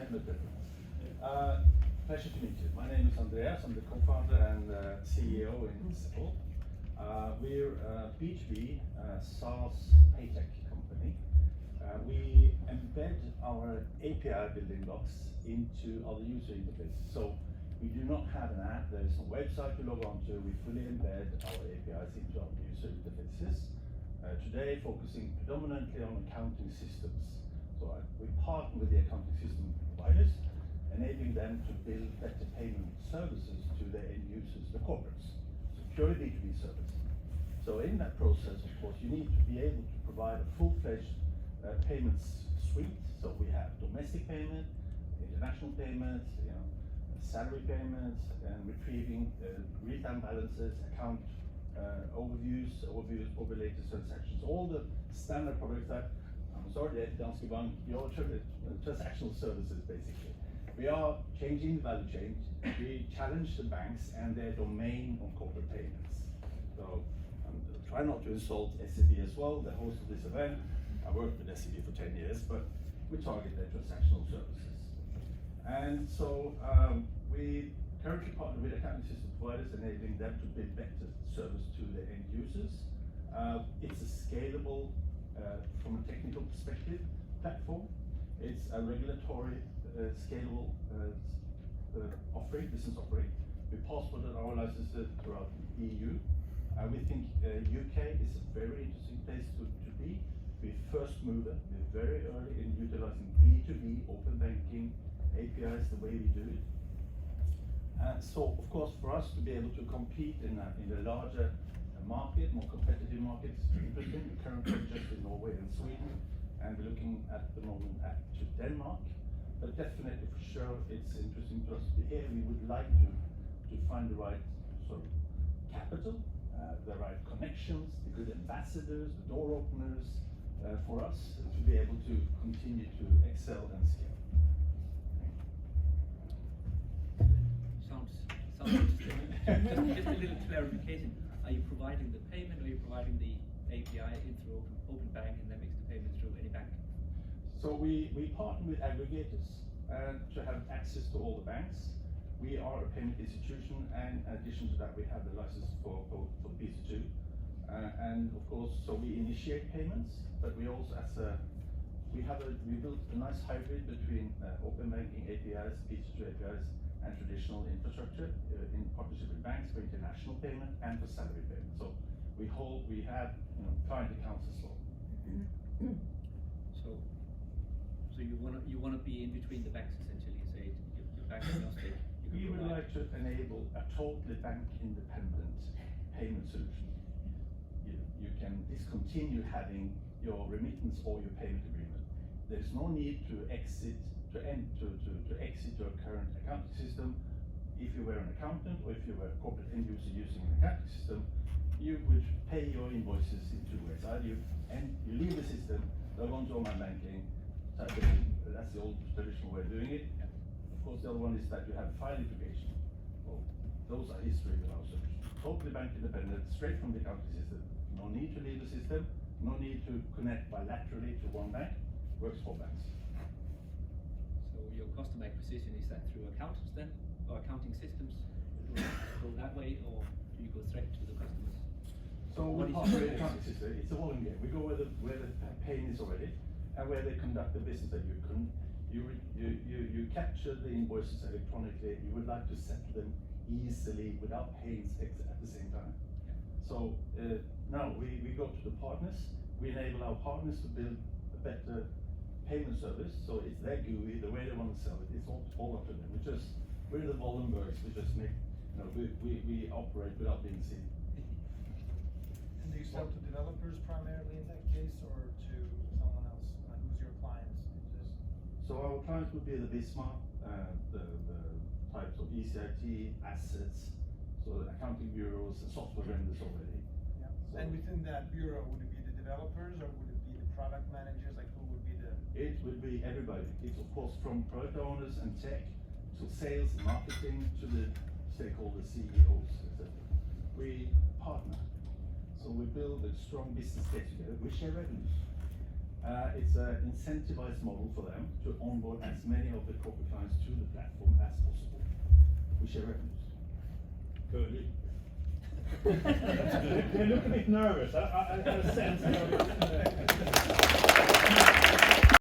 Pleasure to meet you. My name is Andreas. I'm the co-founder and CEO in ZTL. We're a B2B SaaS Fintech company. We embed our API building blocks into other user interfaces. So we do not have an app. There is no website to log on to. We fully embed our APIs into our user interfaces. Today, focusing predominantly on accounting systems. So we partner with the accounting system providers, enabling them to build better payment services to their end users, the corporates. So purely B2B service. So in that process, of course, you need to be able to provide a full-fledged payments suite. So we have domestic payment, international payments, salary payments, and retrieving real-time balances, account overviews, overlaid transactions, all the standard products that, I'm sorry, Danske Bank, your transactional services basically. We are changing the value chain. We challenge the banks and their domain on corporate payments. So try not to insult SEB as well, the host of this event. I worked with SEB for 10 years, but we target their transactional services. And so we currently partner with accounting system providers, enabling them to build better service to their end users. It's a scalable, from a technical perspective, platform. It's a regulatory scalable offering, business offering. We passported our licenses throughout the EU. We think UK is a very interesting place to be. We're first mover. We're very early in utilizing B2B open banking APIs the way we do it. So, of course, for us to be able to compete in a larger market, more competitive markets, interesting. We're currently just in Norway and Sweden, and we're looking at the moment to Denmark. But definitely, for sure, it's interesting to us to be here. We would like to find the right sort of capital, the right connections, the good ambassadors, the door openers for us to be able to continue to excel and scale. Sounds interesting. Just a little clarification. Are you providing the payment, or are you providing the API in through open bank and then makes the payment through any bank? So we partner with aggregators to have access to all the banks. We are a payment institution, and in addition to that, we have the license for B2. And of course, so we initiate payments, but we also, we built a nice hybrid between open banking APIs, B2 APIs, and traditional infrastructure in partnership with banks for international payment and for salary payment. So we have client accounts as well. So you wanna be in between the banks essentially. You say your bank agnostic. We would like to enable a totally bank independent payment solution. You can discontinue having your remittance or your payment agreement. There's no need to exit your current accounting system. If you were an accountant or if you were a corporate end user using an accounting system, you would pay your invoices in two ways. Either you leave the system, log on to online banking, that's the old traditional way of doing it. Of course, the other one is that you have file integration. Well, those are history with our solution. Totally bank independent, straight from the accounting system. No need to leave the system, no need to connect bilaterally to one bank. Works for banks. So your customer acquisition, is that through accountants then, or accounting systems? Do you go that way, or do you go straight to the customers? So we partner with the accounting system. It's a volume game. We go where the pain is already, and where they conduct the business that you capture the invoices electronically. You would like to settle them easily without paying at the same time. Yeah. So now we go to the partners. We enable our partners to build a better payment service. So it's their GUI, the way they want to sell it. It's all up to them. We're the Volunbergs. We just make, we operate without being seen. And do you sell to developers primarily in that case, or to someone else? Who's your clients? So our clients would be the Bismarck, the types of ECIT, assets, so the accounting bureaus and software vendors already. Yeah. So and within that bureau, would it be the developers, or would it be the product managers? Like, who would be the? It would be everybody. It's of course from product owners and tech to sales and marketing to the stakeholders, CEOs, etc. We partner. So we build a strong business case together. We share revenues. It's an incentivized model for them to onboard as many of the corporate clients to the platform as possible. We share revenues. Good. They look a bit nervous. I have a sense.